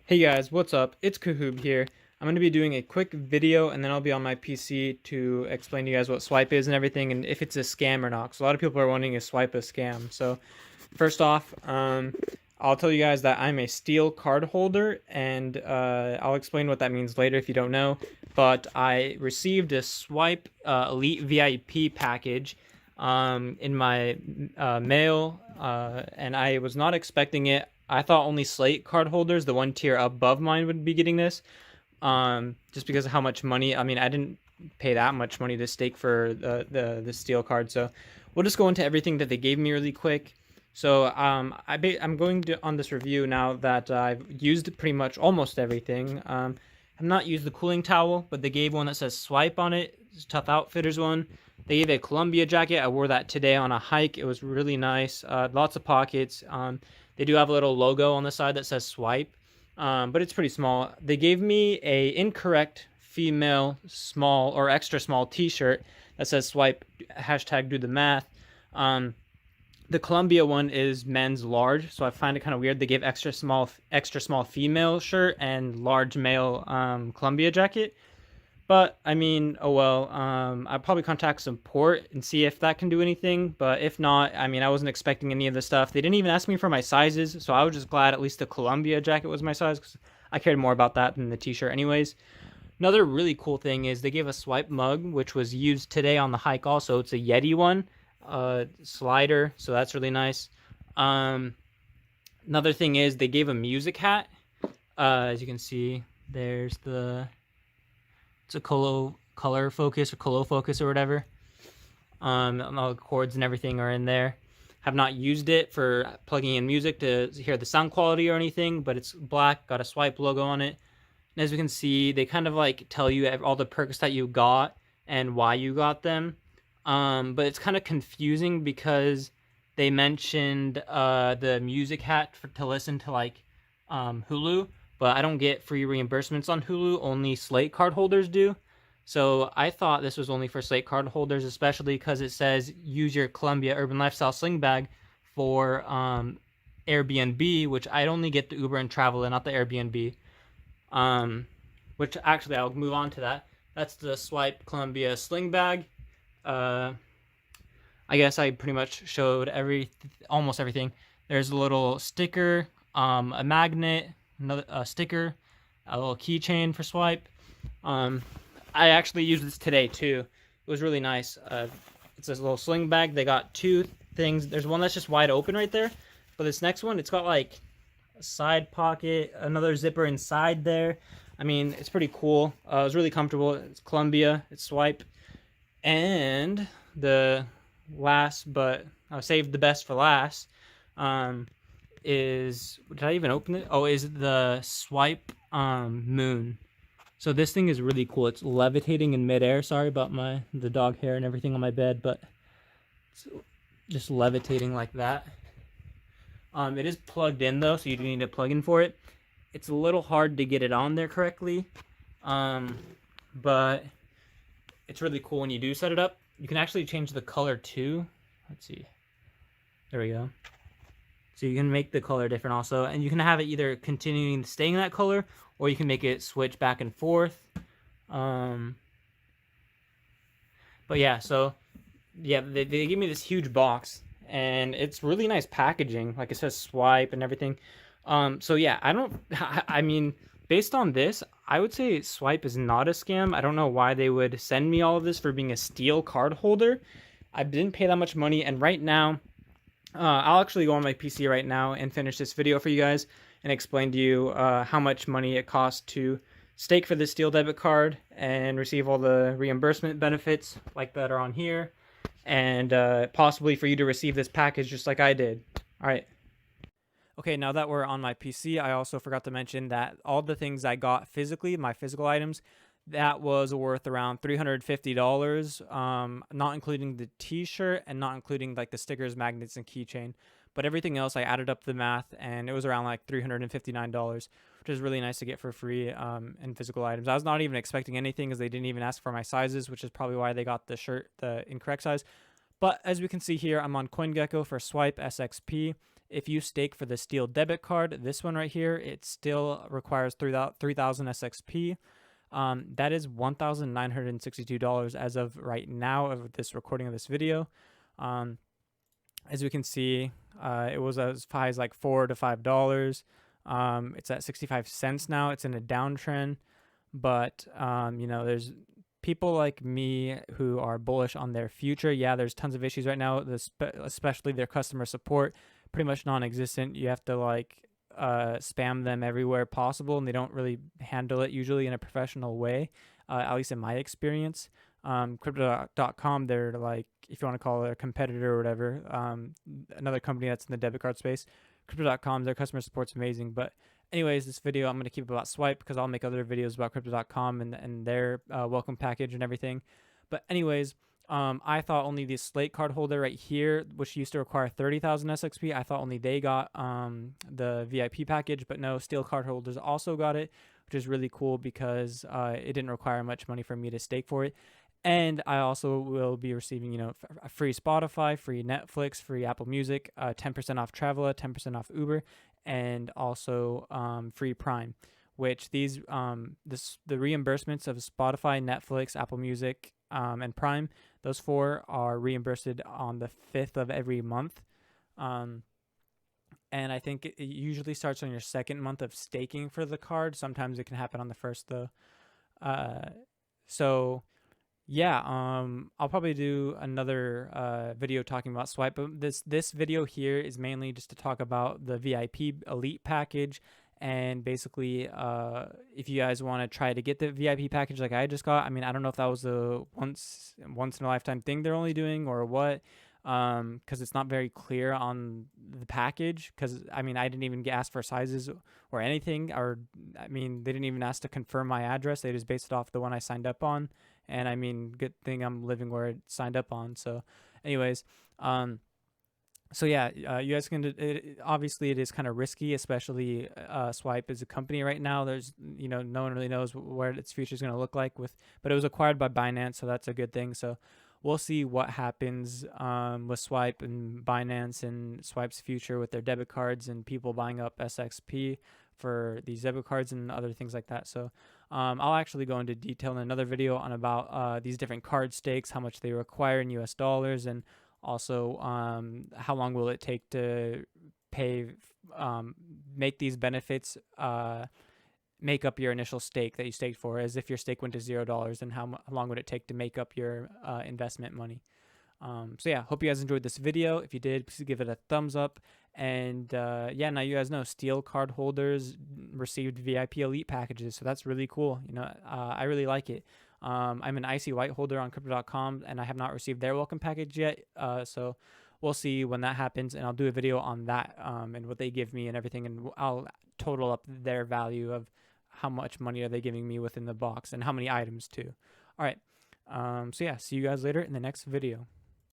Hey guys, what's up? It's Kahoob here. I'm going to be doing a quick video and then I'll be on my PC to explain to you guys what swipe is and everything and if it's a scam or not. So a lot of people are wondering is swipe a scam. So first off, I'll tell you guys that I'm a Steel Cardholder and I'll explain what that means later if you don't know. But I received a Swipe Elite VIP package in my mail and I was not expecting it. I thought only Slate card holders, the one tier above mine, would be getting this. Just because of how much money. I mean, I didn't pay that much money to stake for the Steel card. So we'll just go into everything that they gave me really quick. So I'm going to on this review now that I've used pretty much almost everything. I've not used the cooling towel, but they gave one that says Swipe on it. It's a Tough Outfitters one. They gave a Columbia jacket. I wore that today on a hike. It was really nice. Lots of pockets. They do have a little logo on the side that says Swipe, but it's pretty small. They gave me a incorrect female small or extra small t-shirt that says Swipe, hashtag do the math. The Columbia one is men's large, so I find it kind of weird. They gave extra small female shirt and large male Columbia jacket. But, I mean, oh well, I'll probably contact support and see if that can do anything. But if not, I mean, I wasn't expecting any of the stuff. They didn't even ask me for my sizes, so I was just glad at least the Columbia jacket was my size, because I cared more about that than the t-shirt anyways. Another really cool thing is they gave a Swipe mug, which was used today on the hike also. It's a Yeti one, slider, so that's really nice. Another thing is they gave a music hat. As you can see, there's it's a color focus or colo focus or whatever. All the chords and everything are in there. Have not used it for plugging in music to hear the sound quality or anything, but it's black, got a Swipe logo on it. And as we can see, they kind of like tell you all the perks that you got and why you got them. But it's kind of confusing because they mentioned the music hat to listen to like Hulu, but I don't get free reimbursements on Hulu, only Slate card holders do. So I thought this was only for Slate card holders, especially because it says use your Columbia Urban Lifestyle Sling Bag for Airbnb, which I'd only get the Uber and travel and not the Airbnb. Which actually I'll move on to that. That's the Swipe Columbia Sling Bag. I guess I pretty much showed almost everything. There's a little sticker, a magnet, a sticker, a little keychain for Swipe. I actually used this today too. It was really nice. It's this little sling bag. They got two things. There's one that's just wide open right there, but this next one, it's got like a side pocket, another zipper inside there. I mean, it's pretty cool. It was really comfortable. It's Columbia, it's Swipe, and the last, but I saved the best for last. Did I even open it? Oh, is the Swipe Moon. So this thing is really cool. It's levitating in midair. Sorry about the dog hair and everything on my bed, but it's just levitating like that. It is plugged in though, so you do need a plug-in for it. It's a little hard to get it on there correctly, but it's really cool when you do set it up. You can actually change the color too. Let's see. There we go. So you can make the color different also, and you can have it either continuing staying that color, or you can make it switch back and forth. But yeah, so yeah, they give me this huge box, and it's really nice packaging. Like it says Swipe and everything. So yeah, I mean, based on this, I would say Swipe is not a scam. I don't know why they would send me all of this for being a Steel card holder. I didn't pay that much money, and right now, I'll actually go on my PC right now and finish this video for you guys and explain to you how much money it costs to stake for this Steel debit card and receive all the reimbursement benefits like that are on here, and possibly for you to receive this package just like I did. All right. Okay, now that we're on my PC, I also forgot to mention that all the things I got physically, my physical items, that was worth around $350, not including the t-shirt and not including like the stickers, magnets, and keychain. But everything else, I added up the math, and it was around like $359, which is really nice to get for free in physical items. I was not even expecting anything, as they didn't even ask for my sizes, which is probably why they got the incorrect size. But as we can see here, I'm on CoinGecko for Swipe SXP, If you stake for the Steel debit card, this one right here, it still requires 3,000 SXP. That is $1,962 as of right now of this recording of this video. As we can see, it was as high as like $4 to $5. It's at 65 cents now. It's in a downtrend, but there's people like me who are bullish on their future. Yeah, there's tons of issues right now, especially their customer support, pretty much non-existent. You have to spam them everywhere possible, and they don't really handle it usually in a professional way, at least in my experience. Crypto.com, they're like, if you want to call it a competitor or whatever, another company that's in the debit card space. Crypto.com, their customer support's amazing. But anyways, this video I'm going to keep about Swipe because I'll make other videos about Crypto.com and their welcome package and everything. But anyways, I thought only the Slate card holder right here, which used to require 30,000 SXP, I thought only they got the VIP package, but no, Steel Cardholders also got it, which is really cool because it didn't require much money for me to stake for it. And I also will be receiving, free Spotify, free Netflix, free Apple Music, 10% off Travel, 10% off Uber, and also free Prime, which the reimbursements of Spotify, Netflix, Apple Music, and Prime, those 4 are reimbursed on the 5th of every month. And I think it usually starts on your second month of staking for the card. Sometimes it can happen on the first, though. So yeah, I'll probably do another video talking about Swipe, but this video here is mainly just to talk about the VIP Elite package, and basically, if you guys want to try to get the VIP package like I just got, I mean, I don't know if that was a once in a lifetime thing they're only doing or what, because it's not very clear on the package. Because I mean, I didn't even get asked for sizes or anything, or I mean, they didn't even ask to confirm my address. They just based it off the one I signed up on. And I mean, good thing I'm living where it signed up on. So anyways, so yeah, you guys can, obviously it is kind of risky, especially Swipe is a company right now. There's, no one really knows where its future is going to look like but it was acquired by Binance. So that's a good thing. So we'll see what happens with Swipe and Binance and Swipe's future with their debit cards and people buying up SXP for these debit cards and other things like that. So I'll actually go into detail in another video on about these different card stakes, how much they require in US dollars, and also how long will it take to make these benefits make up your initial stake that you staked for, as if your stake went to $0, and how long would it take to make up your investment money. So yeah, hope you guys enjoyed this video. If you did, please give it a thumbs up. And yeah, now you guys know Steel card holders received VIP Elite packages, so that's really cool. I really like it. I'm an IC White holder on Crypto.com, and I have not received their welcome package yet. So we'll see when that happens, and I'll do a video on that and what they give me and everything, and I'll total up their value of how much money are they giving me within the box and how many items too. All right. So yeah, see you guys later in the next video.